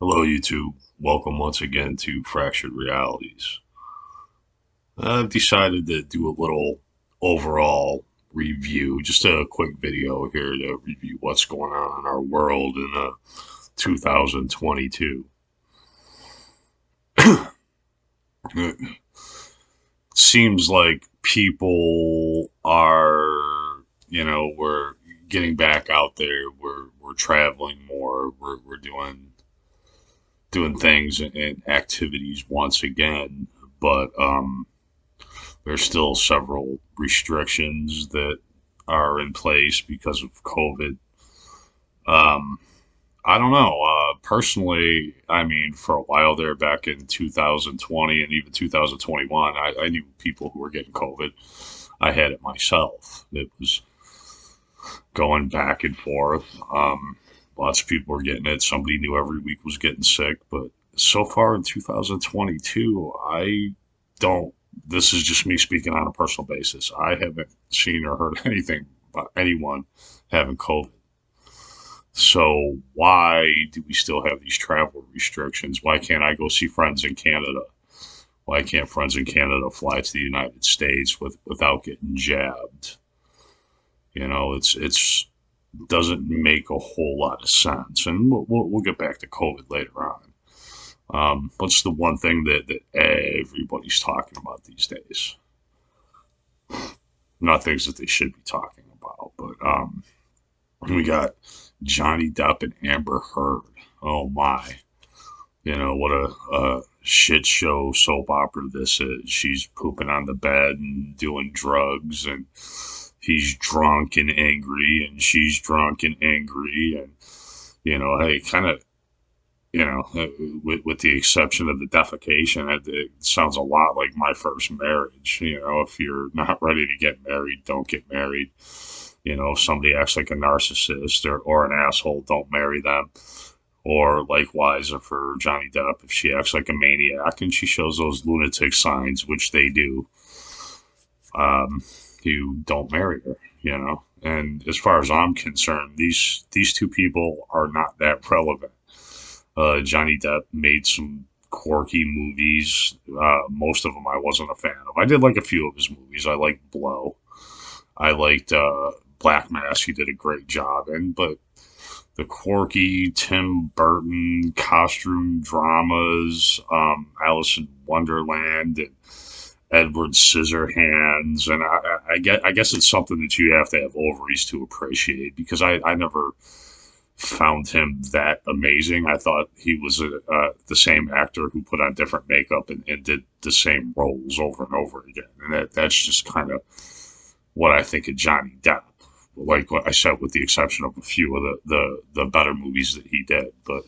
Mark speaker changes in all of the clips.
Speaker 1: Hello, YouTube. Welcome once again to Fractured Realities. I've decided to do a little overall review, just a quick video here to review what's going on in our world in 2022. It seems like people are, we're getting back out there. We're traveling more. We're doing things and activities once again, but there's still several restrictions that are in place because of COVID. Um, I don't know. Personally, I mean, for a while there, back in 2020 and even 2021, I knew people who were getting COVID. I had it myself. It was going back and forth. Lots of people were getting it. Somebody new every week was getting sick. But so far in 2022, I don't. This is just me speaking on a personal basis. I haven't seen or heard anything about anyone having COVID. So why do we still have these travel restrictions? Why can't I go see friends in Canada? Why can't friends in Canada fly to the United States without getting jabbed? It's doesn't make a whole lot of sense. And we'll get back to COVID later on. What's the one thing that everybody's talking about these days? Not things that they should be talking about, but we got Johnny Depp and Amber Heard. Oh my. What a shit show soap opera this is. She's pooping on the bed and doing drugs, and he's drunk and angry, and she's drunk and angry. And, hey, kind of, with the exception of the defecation, it sounds a lot like my first marriage. If you're not ready to get married, don't get married. If somebody acts like a narcissist or an asshole, don't marry them. Or likewise, for Johnny Depp, if she acts like a maniac and she shows those lunatic signs, which they do, you don't marry her. And as far as I'm concerned, these two people are not that relevant. Johnny Depp made some quirky movies. Most of them I wasn't a fan of. I did like a few of his movies. I liked Blow. I liked Black Mass. He did a great job in, but the quirky Tim Burton costume dramas, Alice in Wonderland, and Edward Scissorhands, and I guess it's something that you have to have ovaries to appreciate because I never found him that amazing. I thought he was the same actor who put on different makeup and did the same roles over and over again, and that's just kind of what I think of Johnny Depp. Like what I said, with the exception of a few of the better movies that he did. But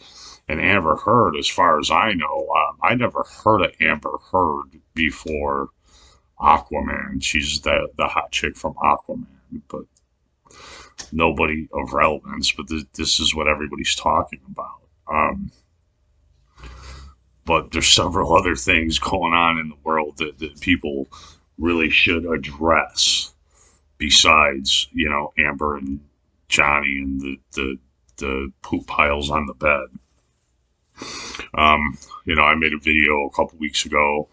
Speaker 1: and Amber Heard, as far as I know, I never heard of Amber Heard before Aquaman. She's the hot chick from Aquaman, but nobody of relevance. But this is what everybody's talking about. But there's several other things going on in the world that people really should address besides, Amber and Johnny and the poop piles on the bed. I made a video a couple weeks ago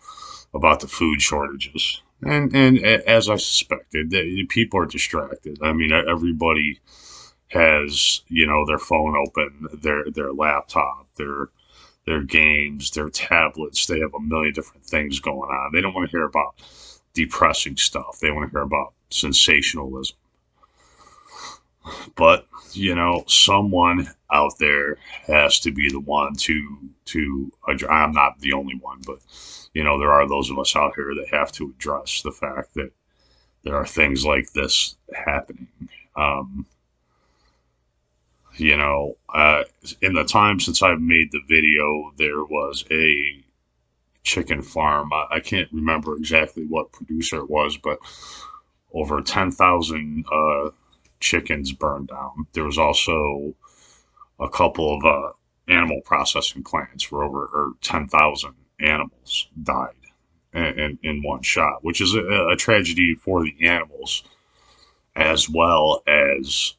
Speaker 1: about the food shortages. And as I suspected, people are distracted. I mean, everybody has, their phone open, their laptop, their games, their tablets. They have a million different things going on. They don't want to hear about depressing stuff. They want to hear about sensationalism. But someone out there has to be the one to. I'm not the only one, but there are those of us out here that have to address the fact that there are things like this happening. Um, in the time since I've made the video, there was a chicken farm. I can't remember exactly what producer it was, but over 10,000 chickens burned down. There was also a couple of animal processing plants where over 10,000 animals died in one shot, which is a tragedy for the animals as well as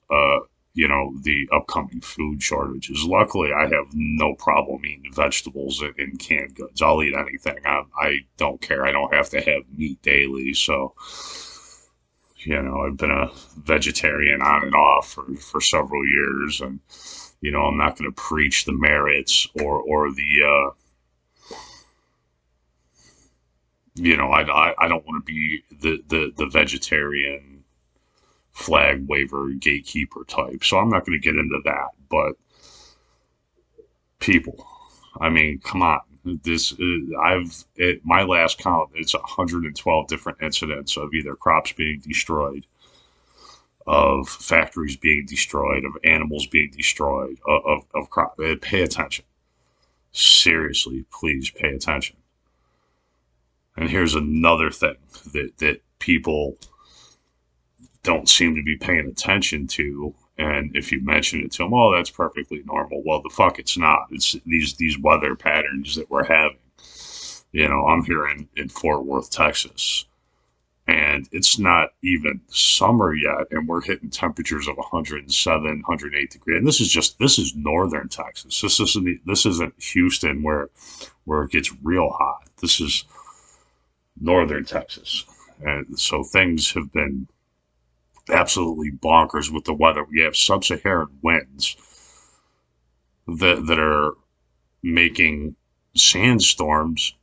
Speaker 1: the upcoming food shortages. Luckily, I have no problem eating vegetables and canned goods. I'll eat anything. I don't care. I don't have to have meat daily. So, I've been a vegetarian on and off for several years. And, I'm not going to preach the merits or I don't want to be the vegetarian flag waver gatekeeper type. So I'm not going to get into that. But people, I mean, come on. My last count, it's 112 different incidents of either crops being destroyed, of factories being destroyed, of animals being destroyed, of crop. Pay attention. Seriously, please pay attention. And here's another thing that people don't seem to be paying attention to. And if you mention it to them, oh, that's perfectly normal. Well, the fuck, it's not. It's these weather patterns that we're having. I'm here in Fort Worth, Texas, and it's not even summer yet, and we're hitting temperatures of 107, 108 degrees. And this is northern Texas. This isn't Houston where it gets real hot. This is northern Texas, and so things have been absolutely bonkers with the weather. We have sub-Saharan winds that are making sandstorms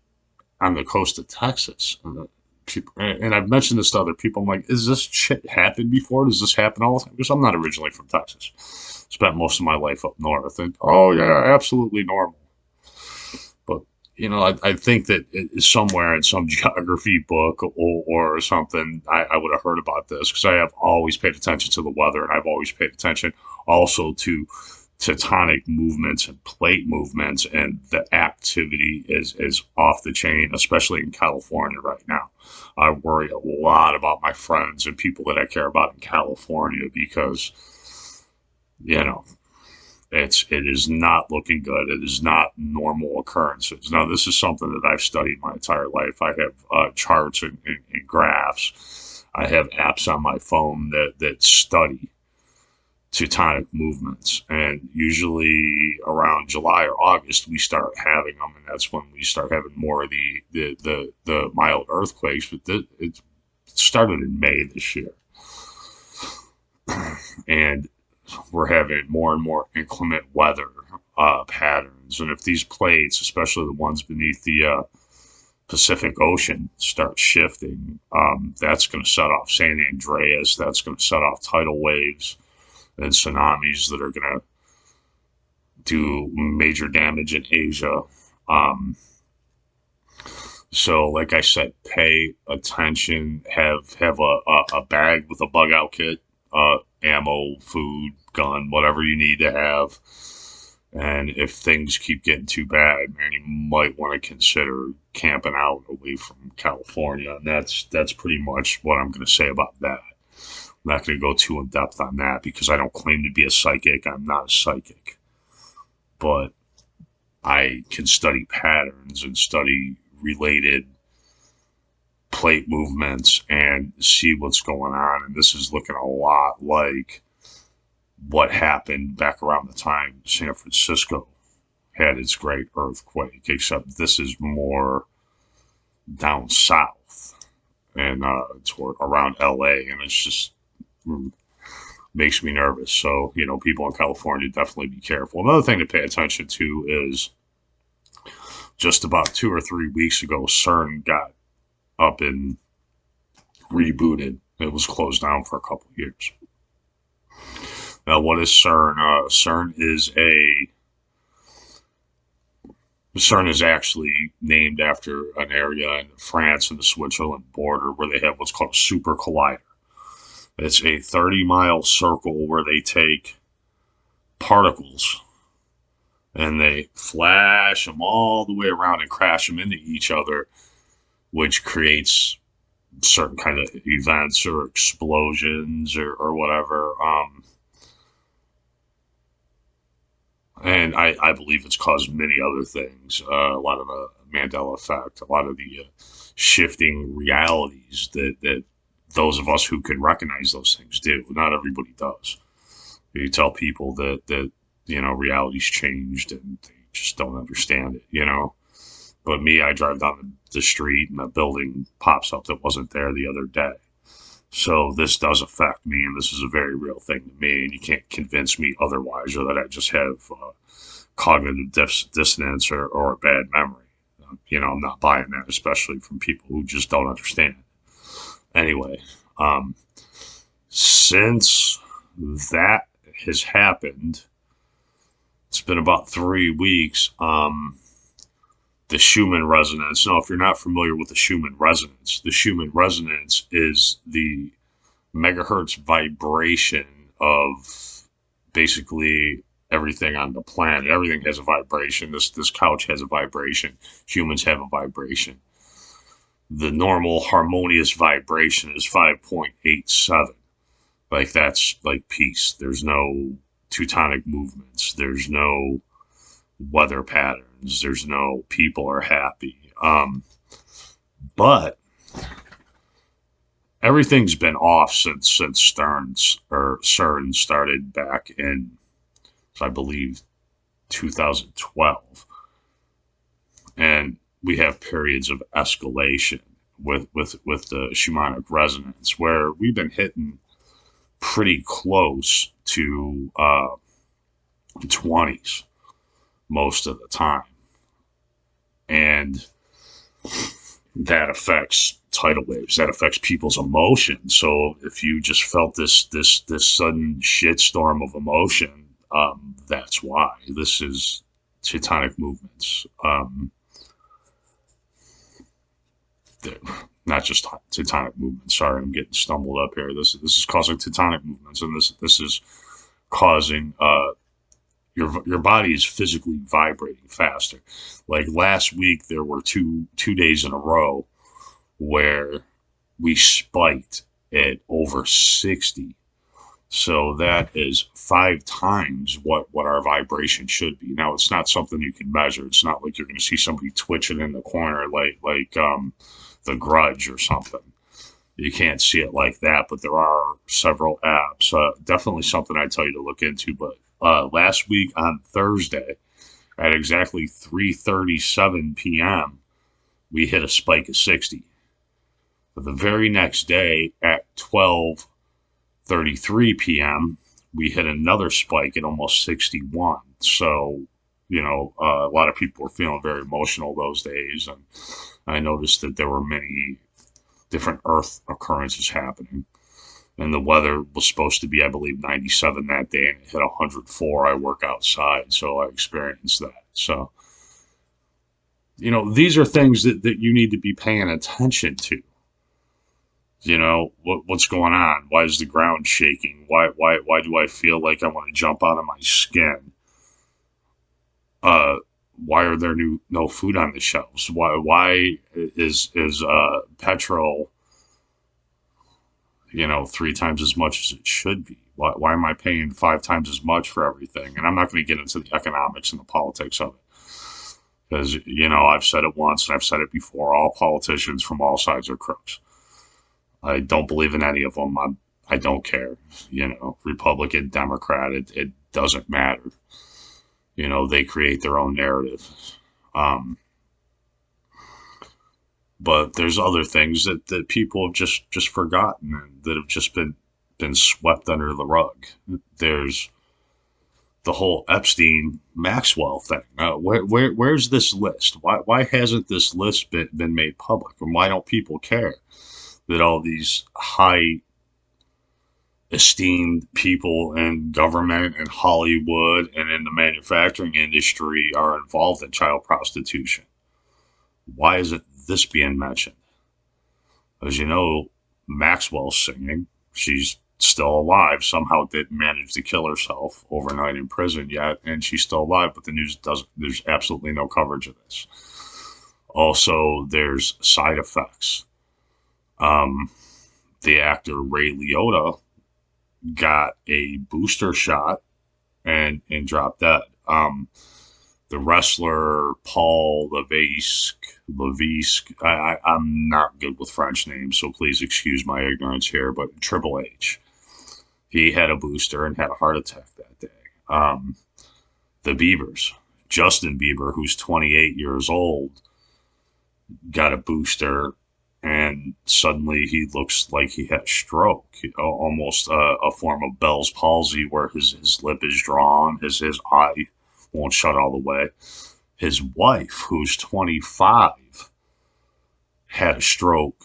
Speaker 1: on the coast of Texas. And I've mentioned this to other people. I'm like, is this shit happened before? Does this happen all the time? Because I'm not originally from Texas. Spent most of my life up north. And, oh, yeah, absolutely normal. But, I think that somewhere in some geography book or something, I would have heard about this because I have always paid attention to the weather, and I've always paid attention also to tectonic movements and plate movements, and the activity is off the chain, especially in California right now. I worry a lot about my friends and people that I care about in California because, it is not looking good. It is not normal occurrences. Now, this is something that I've studied my entire life. I have charts and graphs. I have apps on my phone that study teutonic movements, and usually around July or August we start having them, and that's when we start having more of the mild earthquakes. But it started in May this year, and we're having more and more inclement weather patterns. And if these plates, especially the ones beneath the Pacific Ocean, start shifting, that's going to set off San Andreas. That's going to set off tidal waves and tsunamis that are going to do major damage in Asia. So, like I said, pay attention. Have a bag with a bug out kit, ammo, food, gun, whatever you need to have. And if things keep getting too bad, man, you might want to consider camping out away from California. And that's pretty much what I'm going to say about that. I'm not going to go too in depth on that because I don't claim to be a psychic. I'm not a psychic. But I can study patterns and study related plate movements and see what's going on. And this is looking a lot like what happened back around the time San Francisco had its great earthquake, except this is more down south and toward around LA, and it's just makes me nervous. So, people in California, definitely be careful. Another thing to pay attention to is just about 2 or 3 weeks ago, CERN got up and rebooted. It was closed down for a couple of years. Now, what is CERN? CERN is actually named after an area in France and the Switzerland border where they have what's called a super collider. It's a 30-mile circle where they take particles and they flash them all the way around and crash them into each other, which creates certain kind of events or explosions or whatever. And I believe it's caused many other things. A lot of the Mandela effect, a lot of the shifting realities that those of us who can recognize those things do. Not everybody does. You tell people that reality's changed and they just don't understand it. But me, I drive down the street and a building pops up that wasn't there the other day. So this does affect me, and this is a very real thing to me, and you can't convince me otherwise, or that I just have cognitive dissonance or a bad memory. I'm not buying that, especially from people who just don't understand. Anyway, um, since that has happened, it's been about 3 weeks. The Schumann resonance. Now, if you're not familiar with the Schumann resonance is the megahertz vibration of basically everything on the planet. Everything has a vibration. This couch has a vibration. Humans have a vibration. The normal harmonious vibration is 5.87. Like that's like peace. There's no Teutonic movements. There's no weather patterns. There's no people are happy. But everything's been off since CERN started back in, I believe, 2012, and we have periods of escalation with the Schumannic resonance where we've been hitting pretty close to 20s most of the time, and that affects tidal waves. That affects people's emotions. So if you just felt this sudden shitstorm of emotion, that's why. This is Teutonic movements. Not just Teutonic movements. Sorry, I'm getting stumbled up here. This is causing Teutonic movements, and this is causing your body is physically vibrating faster. Like last week, there were two days in a row where we spiked at over 60. So that is 5 times what our vibration should be. Now, it's not something you can measure. It's not like you're going to see somebody twitching in the corner like The Grudge or something. You can't see it like that, but there are several apps. Definitely something I tell you to look into. But last week on Thursday, at exactly 3:37 p.m., we hit a spike of 60. But the very next day at 12:33 p.m., we hit another spike at almost 61. So, a lot of people were feeling very emotional those days. And I noticed that there were many different Earth occurrences happening. And the weather was supposed to be, I believe, 97 that day, and it hit 104. I work outside, so I experienced that. So, these are things that you need to be paying attention to. What's going on? Why is the ground shaking? Why do I feel like I want to jump out of my skin? Why are there no food on the shelves? Why is petrol 3 times as much as it should be? Why am I paying 5 times as much for everything? And I'm not going to get into the economics and the politics of it. Because, I've said it once and I've said it before. All politicians from all sides are crooks. I don't believe in any of them. I don't care. Republican, Democrat, it doesn't matter. They create their own narrative. But there's other things that people have just forgotten and that have just been swept under the rug. There's the whole Epstein Maxwell thing. Where's this list? Why hasn't this list been made public? And why don't people care that all these high esteemed people in government and Hollywood and in the manufacturing industry are involved in child prostitution? Why isn't this being mentioned? As you know, Maxwell's singing. She's still alive. Somehow didn't manage to kill herself overnight in prison yet, and she's still alive, but the news doesn't, there's absolutely no coverage of this. Also, there's side effects. The actor Ray Liotta got a booster shot and dropped dead. The wrestler Paul Levesque, I'm not good with French names, so please excuse my ignorance here, but Triple H, He had a booster and had a heart attack that day. Um, the Biebers, Justin Bieber, who's 28 years old, got a booster, and suddenly he looks like he had a stroke, almost a form of Bell's palsy, where his lip is drawn, his eye won't shut all the way. His wife, who's 25, had a stroke,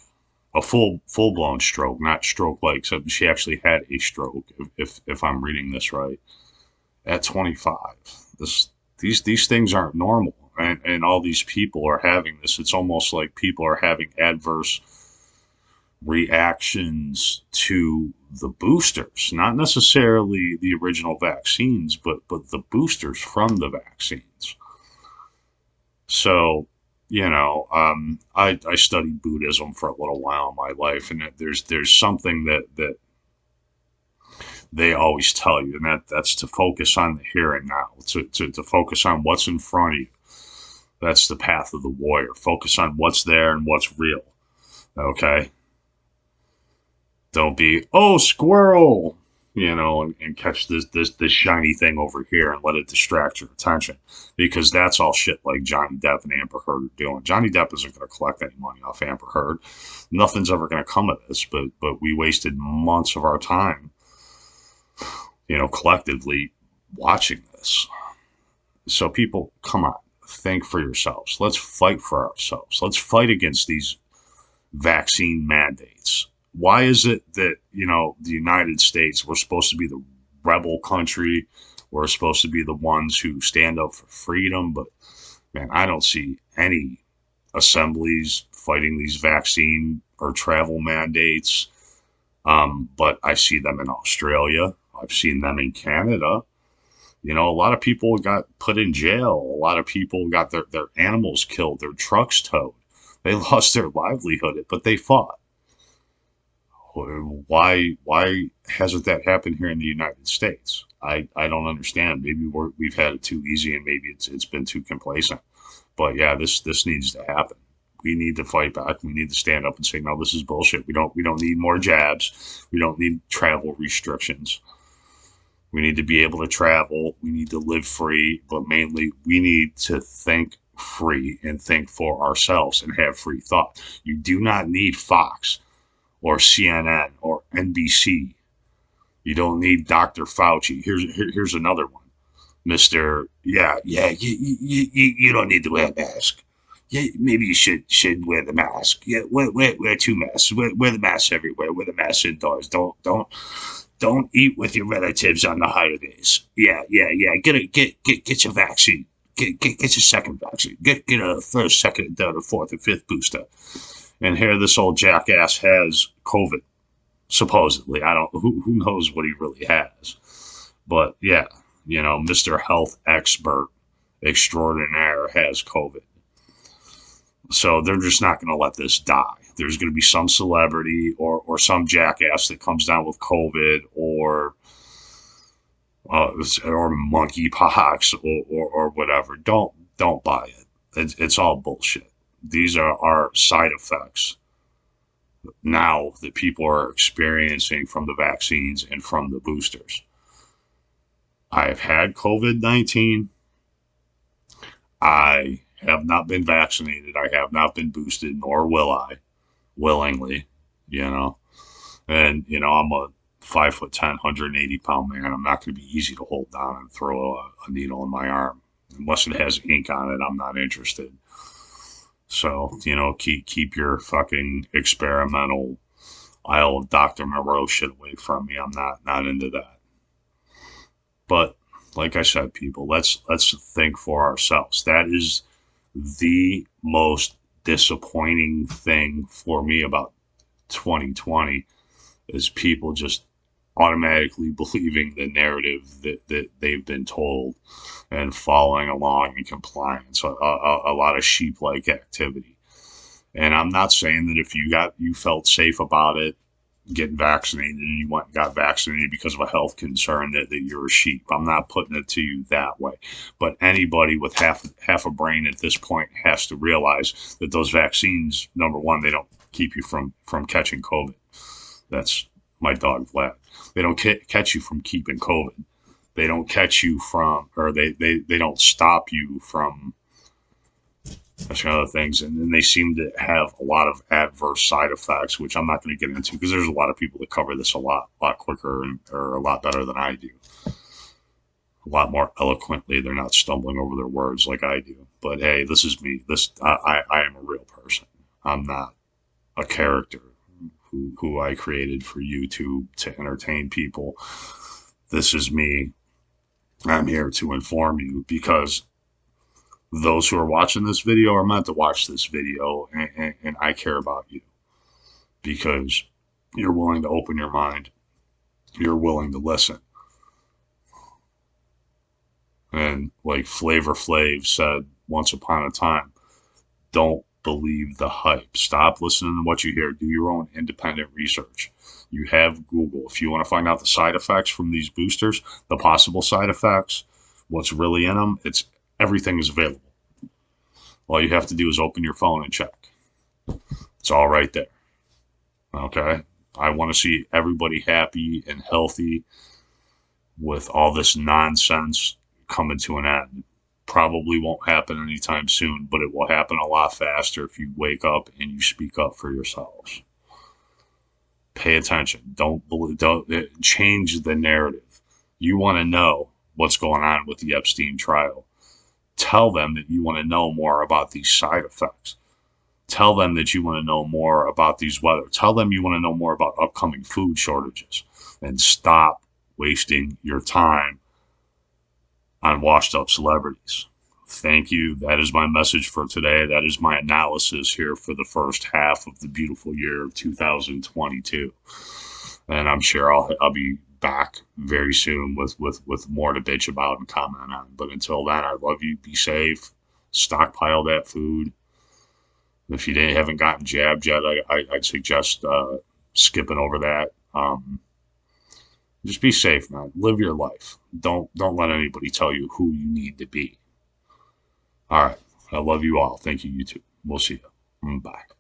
Speaker 1: a full blown stroke, not stroke like. So she actually had a stroke, if I'm reading this right, at 25. This these things aren't normal, and all these people are having this. It's almost like people are having adverse reactions to the boosters, not necessarily the original vaccines, but the boosters from the vaccines. So, I studied Buddhism for a little while in my life, and there's something that they always tell you, and that's to focus on the here and now, to focus on what's in front of you. That's the path of the warrior. Focus on what's there and what's real. Okay? Don't be, oh, squirrel, and catch this shiny thing over here and let it distract your attention. Because that's all shit like Johnny Depp and Amber Heard are doing. Johnny Depp isn't going to collect any money off Amber Heard. Nothing's ever going to come of this, but we wasted months of our time, collectively watching this. So people, come on, think for yourselves. Let's fight for ourselves. Let's fight against these vaccine mandates. Why is it that, the United States, we're supposed to be the rebel country? We're supposed to be the ones who stand up for freedom. But, man, I don't see any assemblies fighting these vaccine or travel mandates. But I see them in Australia. I've seen them in Canada. A lot of people got put in jail. A lot of people got their animals killed, their trucks towed. They lost their livelihood, but they fought. Why hasn't that happened here in the United States? I don't understand. Maybe we've had it too easy, and maybe it's been too complacent. But yeah, this needs to happen. We need to fight back. We need to stand up and say, no, this is bullshit. We don't need more jabs. We don't need travel restrictions. We need to be able to travel. We need to live free, but mainly we need to think free and think for ourselves and have free thought. You do not need Fox or CNN or NBC. You don't need Dr. Fauci. Here's another one. Mr. You don't need to wear a mask. Yeah, maybe you should wear the mask. Yeah, wear two masks. Wear the mask everywhere. Wear the mask indoors. Don't eat with your relatives on the holidays. Yeah. Get your vaccine. Get your second vaccine. Get a first, second, third, fourth, and fifth booster. And here this old jackass has COVID, supposedly. I don't. Who knows what he really has? But yeah, Mr. Health Expert Extraordinaire has COVID. So they're just not going to let this die. There's going to be some celebrity or some jackass that comes down with COVID or monkeypox or whatever. Don't buy it. It's all bullshit. These are side effects now that people are experiencing from the vaccines and from the boosters. I have had COVID-19. I have not been vaccinated. I have not been boosted, nor will I willingly, And, I'm a 5'10", 180-pound man. I'm not going to be easy to hold down and throw a needle in my arm. Unless it has ink on it, I'm not interested. So, keep your fucking experimental Isle of Dr. Moreau shit away from me. I'm not into that. But like I said, people, let's think for ourselves. That is the most disappointing thing for me about 2020 is people just automatically believing the narrative that they've been told and following along in compliance. A lot of sheep-like activity. And I'm not saying that if you felt safe about it, getting vaccinated, and you went and got vaccinated because of a health concern that you're a sheep. I'm not putting it to you that way. But anybody with half a brain at this point has to realize that those vaccines, number one, they don't keep you from catching COVID. That's my dog Vlad. They don't catch you from keeping COVID. They don't catch you from, or they don't stop you from that's kind of things. And then they seem to have a lot of adverse side effects, which I'm not going to get into because there's a lot of people that cover this a lot quicker or a lot better than I do. A lot more eloquently. They're not stumbling over their words like I do. But hey, this is me. I am a real person. I'm not a character who I created for YouTube to entertain people. This is me. I'm here to inform you because those who are watching this video are meant to watch this video, and I care about you because you're willing to open your mind, you're willing to listen. And like Flavor Flav said once upon a time, don't believe the hype. Stop listening to what you hear. Do your own independent research. You have Google. If you want to find out the side effects from these boosters, the possible side effects, what's really in them, everything is available. All you have to do is open your phone and check. It's all right there. Okay? I want to see everybody happy and healthy with all this nonsense coming to an end. Probably won't happen anytime soon, but it will happen a lot faster if you wake up and you speak up for yourselves. Pay attention. Don't change the narrative. You want to know what's going on with the Epstein trial. Tell them that you want to know more about these side effects. Tell them that you want to know more about these weather. Tell them you want to know more about upcoming food shortages. And stop wasting your time on washed up celebrities. Thank you. That is my message for today. That is my analysis here for the first half of the beautiful year of 2022. And I'm sure I'll be back very soon with more to bitch about and comment on. But until then, I love you. Be safe. Stockpile that food. If you haven't gotten jabbed yet, I'd suggest skipping over that. Just be safe, man. Live your life. Don't let anybody tell you who you need to be. All right. I love you all. Thank you, YouTube. We'll see you. Bye.